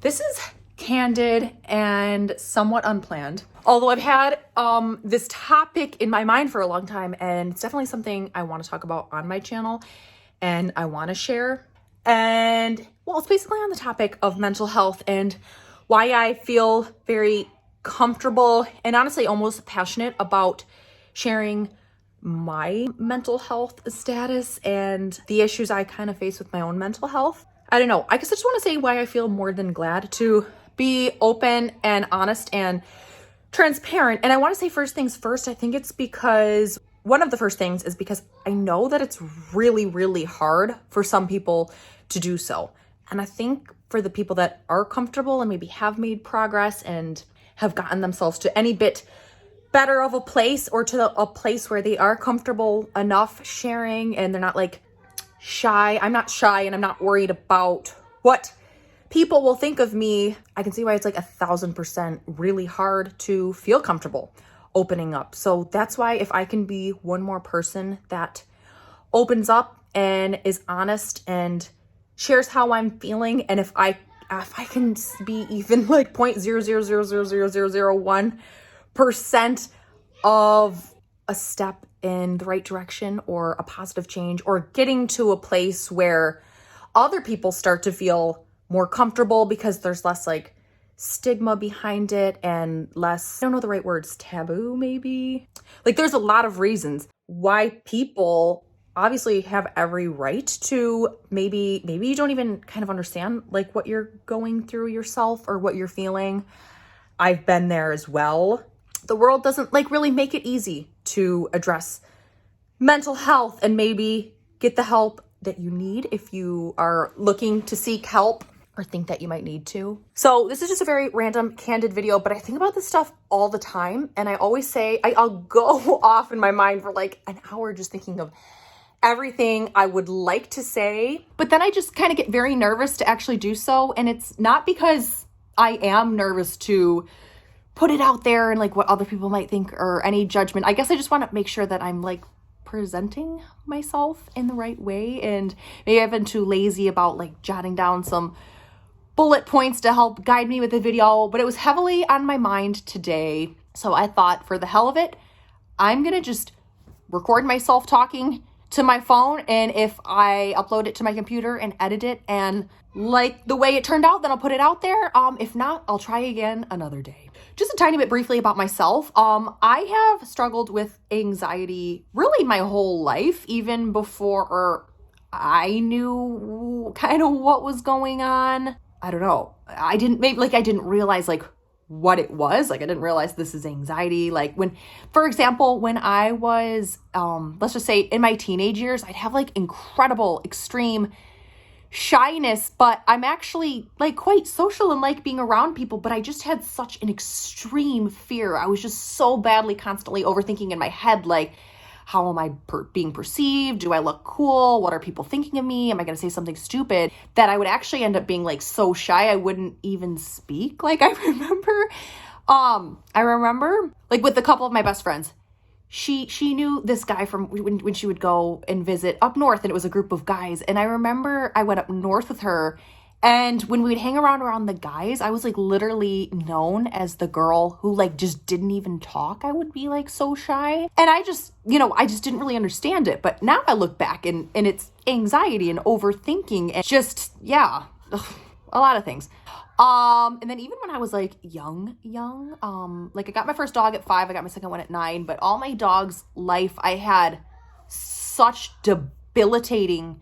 This is candid and somewhat unplanned. Although I've had this topic in my mind for a long time, and it's definitely something I want to talk about on my channel and I want to share. And well, it's basically on the topic of mental health and why I feel very comfortable and honestly almost passionate about sharing my mental health status and the issues I kind of face with my own mental health. I don't know. I guess I just want to say why I feel more than glad to be open and honest and transparent. And I want to say first things first, I think it's because one of the first things is because I know that it's really, really hard for some people to do so. And I think for the people that are comfortable and maybe have made progress and have gotten themselves to any bit better of a place or to a place where they are comfortable enough sharing and they're not like shy. I'm not shy and I'm not worried about what people will think of me. I can see why it's like 1,000% really hard to feel comfortable opening up. So that's why if I can be one more person that opens up and is honest and shares how I'm feeling, and if I can be even like 0.0000001% of a step in the right direction or a positive change or getting to a place where other people start to feel more comfortable because there's less like stigma behind it and less, I don't know the right words, taboo maybe. Like there's a lot of reasons why people obviously have every right to maybe you don't even kind of understand like what you're going through yourself or what you're feeling. I've been there as well. The world doesn't like really make it easy to address mental health and maybe get the help that you need if you are looking to seek help or think that you might need to. So this is just a very random, candid video, but I think about this stuff all the time. And I always say, I'll go off in my mind for like an hour just thinking of everything I would like to say. But then I just kind of get very nervous to actually do so. And it's not because I am nervous to put it out there and like what other people might think or any judgment. I guess I just want to make sure that I'm like presenting myself in the right way. And maybe I've been too lazy about like jotting down some bullet points to help guide me with the video, but it was heavily on my mind today. So I thought for the hell of it, I'm going to just record myself talking to my phone. And if I upload it to my computer and edit it and like the way it turned out, then I'll put it out there. If not, I'll try again another day. Just a tiny bit briefly about myself. I have struggled with anxiety really my whole life, even before I knew kind of what was going on. I don't know. I didn't realize like what it was. Like I didn't realize this is anxiety. Like for example, when I was, let's just say in my teenage years, I'd have like incredible, extreme shyness, but I'm actually like quite social and like being around people, but I just had such an extreme fear. I was just so badly constantly overthinking in my head, like, how am I being perceived? Do I look cool? What are people thinking of me? Am I going to say something stupid? That I would actually end up being like so shy I wouldn't even speak. Like I remember like with a couple of my best friends, she knew this guy from when she would go and visit up north, and it was a group of guys. And I remember I went up north with her, and when we would hang around the guys, I was like literally known as the girl who like just didn't even talk. I would be like so shy. And I just didn't really understand it. But now I look back and it's anxiety and overthinking and just, yeah, a lot of things. And then even when I was like young, like I got my first dog at 5, I got my second one at 9, but all my dog's life, I had such debilitating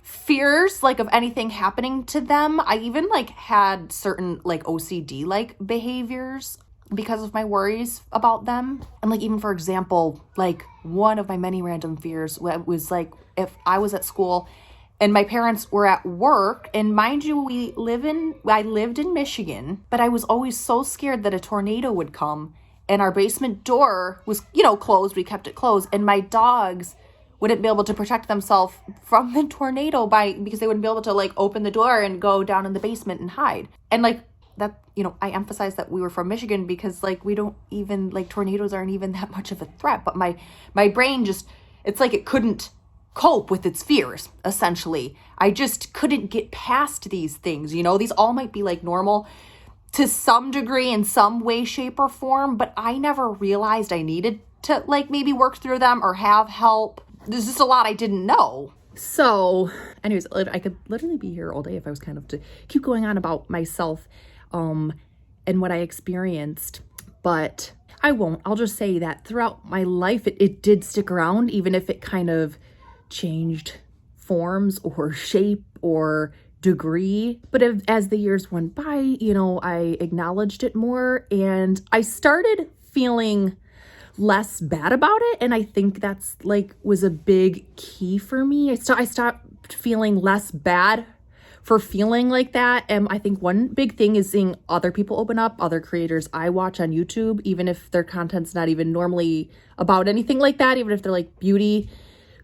fears like of anything happening to them. I even like had certain like OCD like behaviors because of my worries about them. And like even for example, like one of my many random fears was like if I was at school and my parents were at work, and mind you, I lived in Michigan, but I was always so scared that a tornado would come and our basement door was, closed. We kept it closed, and my dogs wouldn't be able to protect themselves from the tornado because they wouldn't be able to like open the door and go down in the basement and hide. And like that, I emphasize that we were from Michigan because like we don't even like tornadoes aren't even that much of a threat, but my brain just, it's like it couldn't cope with its fears, essentially. I just couldn't get past these things, you know? These all might be like normal to some degree in some way, shape, or form, but I never realized I needed to like maybe work through them or have help. There's just a lot I didn't know. So anyways, I could literally be here all day if I was kind of to keep going on about myself and what I experienced, but I won't. I'll just say that throughout my life, it did stick around, even if it kind of changed forms or shape or degree. But as the years went by, you know, I acknowledged it more and I started feeling less bad about it. And I think that's like was a big key for me. I stopped feeling less bad for feeling like that. And I think one big thing is seeing other people open up, other creators I watch on YouTube, even if their content's not even normally about anything like that, even if they're like beauty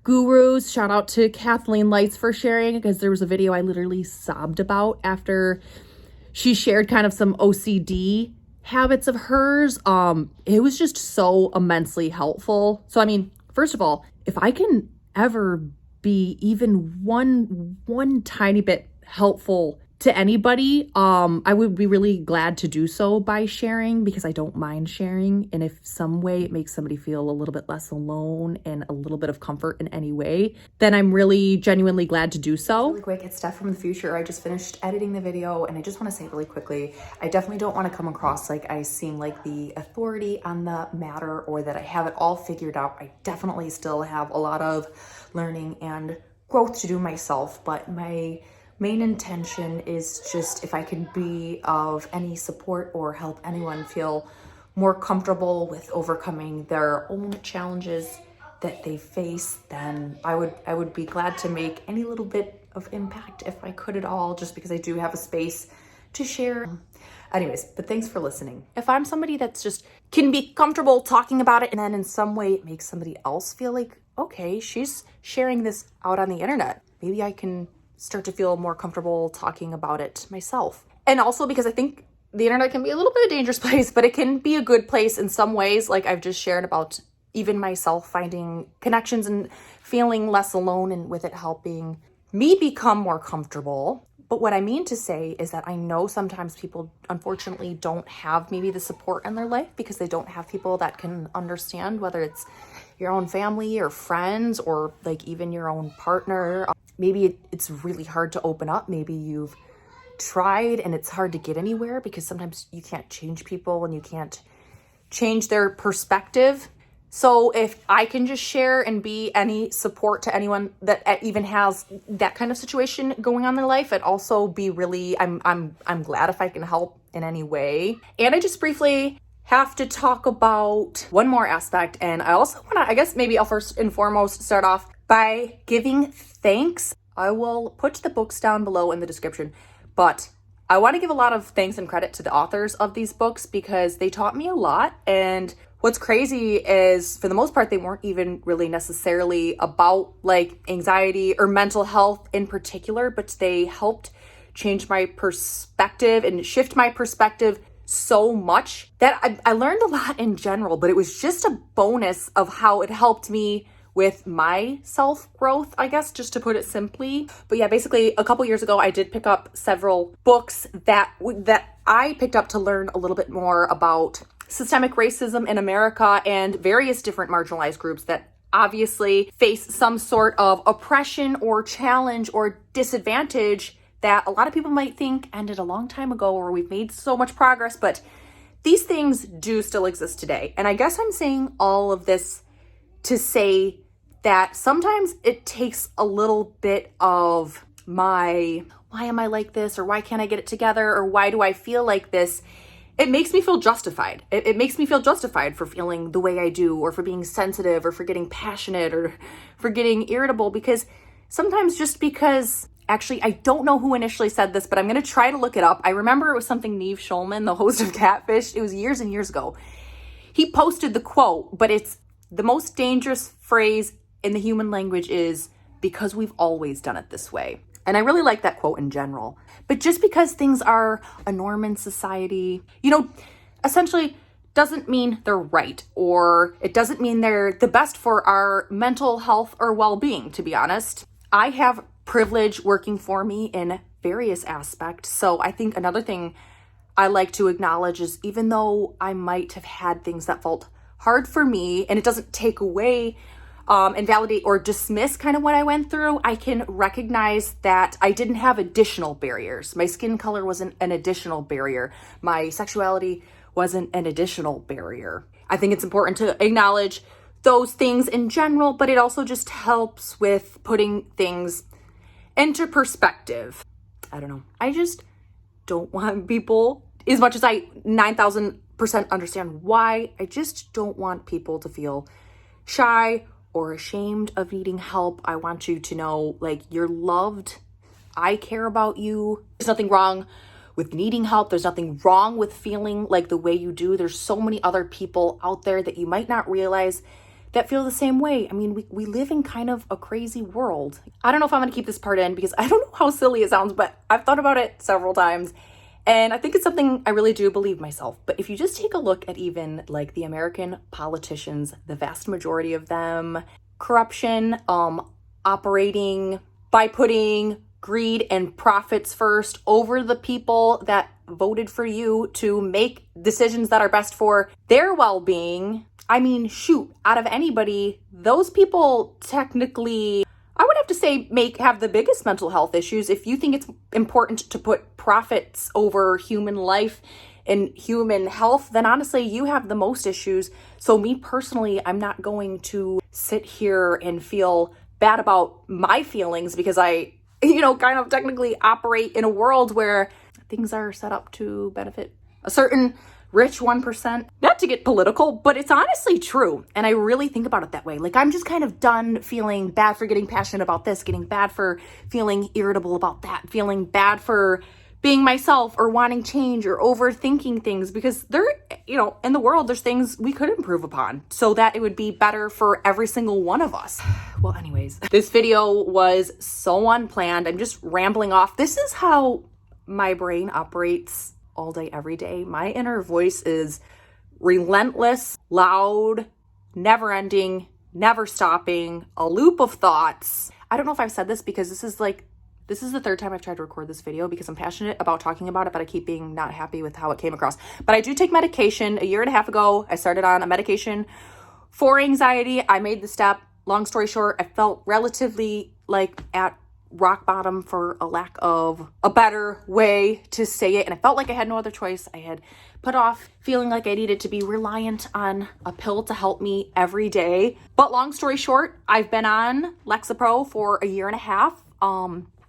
gurus. Shout out to Kathleen Lights for sharing, because there was a video I literally sobbed about after she shared kind of some OCD habits of hers. It was just so immensely helpful. So, I mean, first of all, if I can ever be even one tiny bit helpful to anybody, I would be really glad to do so by sharing, because I don't mind sharing. And if some way it makes somebody feel a little bit less alone and a little bit of comfort in any way, then I'm really genuinely glad to do so. Really quick, it's Steph from the future. I just finished editing the video and I just want to say really quickly, I definitely don't want to come across like I seem like the authority on the matter or that I have it all figured out. I definitely still have a lot of learning and growth to do myself, but my main intention is just if I can be of any support or help anyone feel more comfortable with overcoming their own challenges that they face, then I would be glad to make any little bit of impact if I could at all, just because I do have a space to share. Anyways, but thanks for listening. If I'm somebody that's just can be comfortable talking about it and then in some way it makes somebody else feel like, okay, she's sharing this out on the internet, maybe I can start to feel more comfortable talking about it myself. And also because I think the internet can be a little bit of a dangerous place, but it can be a good place in some ways. Like I've just shared about even myself finding connections and feeling less alone, and with it helping me become more comfortable. But what I mean to say is that I know sometimes people unfortunately don't have maybe the support in their life because they don't have people that can understand, whether it's your own family or friends or like even your own partner. Maybe it's really hard to open up. Maybe you've tried and it's hard to get anywhere because sometimes you can't change people and you can't change their perspective. So if I can just share and be any support to anyone that even has that kind of situation going on in their life, I'd also be really, I'm glad if I can help in any way. And I just briefly have to talk about one more aspect. And I also want to, I guess maybe I'll first and foremost start off by giving thanks. I will put the books down below in the description, but I want to give a lot of thanks and credit to the authors of these books because they taught me a lot. And what's crazy is for the most part, they weren't even really necessarily about like anxiety or mental health in particular, but they helped change my perspective and shift my perspective so much that I learned a lot in general, but it was just a bonus of how it helped me with my self-growth, I guess, just to put it simply. But yeah, basically a couple years ago, I did pick up several books that I picked up to learn a little bit more about systemic racism in America and various different marginalized groups that obviously face some sort of oppression or challenge or disadvantage that a lot of people might think ended a long time ago or we've made so much progress, but these things do still exist today. And I guess I'm saying all of this to say that sometimes it takes a little bit of why am I like this? Or why can't I get it together? Or why do I feel like this? It makes me feel justified. It makes me feel justified for feeling the way I do, or for being sensitive, or for getting passionate, or for getting irritable, because sometimes just because, actually, I don't know who initially said this, but I'm going to try to look it up. I remember it was something Neve Schulman, the host of Catfish. It was years and years ago. He posted the quote, but it's the most dangerous phrase in the human language is because we've always done it this way. And I really like that quote in general. But just because things are a norm in society, you know, essentially doesn't mean they're right, or it doesn't mean they're the best for our mental health or well-being, to be honest. I have privilege working for me in various aspects. So I think another thing I like to acknowledge is, even though I might have had things that felt hard for me, and it doesn't take away invalidate or dismiss kind of what I went through, I can recognize that I didn't have additional barriers. My skin color wasn't an additional barrier. My sexuality wasn't an additional barrier. I think it's important to acknowledge those things in general, but it also just helps with putting things into perspective. I don't know. I just don't want people, as much as I 9,000% understand why, I just don't want people to feel shy or ashamed of needing help. I want you to know, like, you're loved. I care about you. There's nothing wrong with needing help. There's nothing wrong with feeling like the way you do. There's so many other people out there that you might not realize that feel the same way. I mean, we live in kind of a crazy world. I don't know if I'm going to keep this part in because I don't know how silly it sounds, but I've thought about it several times. And I think it's something I really do believe myself. But if you just take a look at even like the American politicians, the vast majority of them, corruption, operating by putting greed and profits first over the people that voted for you to make decisions that are best for their well-being. I mean, shoot, out of anybody, those people technically, I would have to say, have the biggest mental health issues. If you think it's important to put profits over human life and human health, then honestly, you have the most issues. So me personally, I'm not going to sit here and feel bad about my feelings because I, kind of technically operate in a world where things are set up to benefit a certain rich 1%. Not to get political, but it's honestly true. And I really think about it that way. Like, I'm just kind of done feeling bad for getting passionate about this, getting bad for feeling irritable about that, feeling bad for being myself or wanting change or overthinking things, because there, in the world, there's things we could improve upon so that it would be better for every single one of us. Well, anyways, this video was so unplanned. I'm just rambling off. This is how my brain operates all day, every day. My inner voice is relentless, loud, never ending, never stopping, a loop of thoughts. I don't know if I've said this because this is the third time I've tried to record this video because I'm passionate about talking about it, but I keep being not happy with how it came across. But I do take medication. A year and a half ago, I started on a medication for anxiety. I made the step. Long story short, I felt relatively like at rock bottom, for a lack of a better way to say it. And I felt like I had no other choice. I had put off feeling like I needed to be reliant on a pill to help me every day. But long story short, I've been on Lexapro for a year and a half.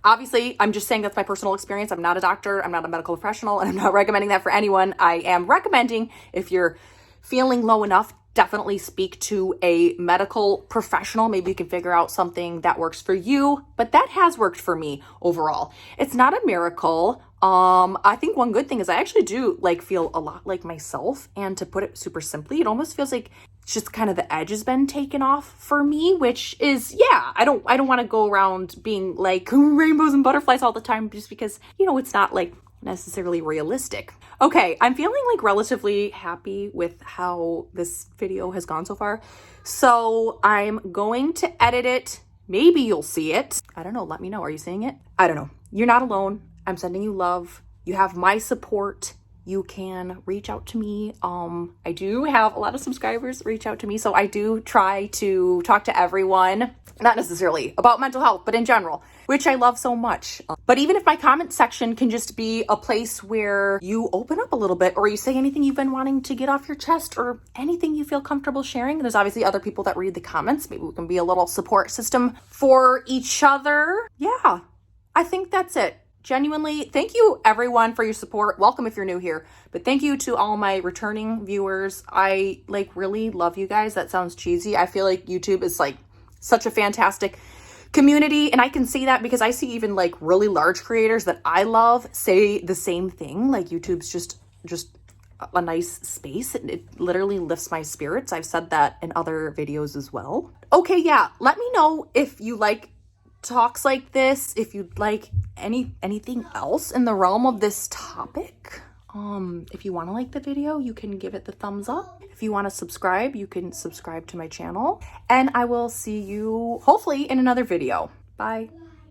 Obviously, I'm just saying that's my personal experience. I'm not a doctor. I'm not a medical professional, and I'm not recommending that for anyone. I am recommending, if you're feeling low enough, definitely speak to a medical professional. Maybe you can figure out something that works for you, but that has worked for me overall. It's not a miracle. I think one good thing is I actually do feel a lot like myself, and to put it super simply, it almost feels like it's just kind of the edge has been taken off for me, which is, I don't want to go around being like rainbows and butterflies all the time just because, it's not necessarily realistic. Okay, I'm feeling relatively happy with how this video has gone so far. So I'm going to edit it. Maybe you'll see it. I don't know. Let me know. Are you seeing it? I don't know. You're not alone. I'm sending you love. You have my support. You can reach out to me. I do have a lot of subscribers reach out to me, so I do try to talk to everyone, not necessarily about mental health, but in general, which I love so much. But even if my comment section can just be a place where you open up a little bit, or you say anything you've been wanting to get off your chest, or anything you feel comfortable sharing. There's obviously other people that read the comments. Maybe we can be a little support system for each other. Yeah, I think that's it. Genuinely, thank you everyone for your support. Welcome if you're new here, but thank you to all my returning viewers. I really love you guys. That sounds cheesy. I feel like YouTube is such a fantastic community, and I can see that because I see even really large creators that I love say the same thing. YouTube's just a nice space, and it literally lifts my spirits. I've said that in other videos as well. Okay, yeah, let me know if you like talks like this, if you'd like anything else in the realm of this topic. If you want to like the video, you can give it the thumbs up. If you want to subscribe, you can subscribe to my channel. And I will see you hopefully in another video. Bye.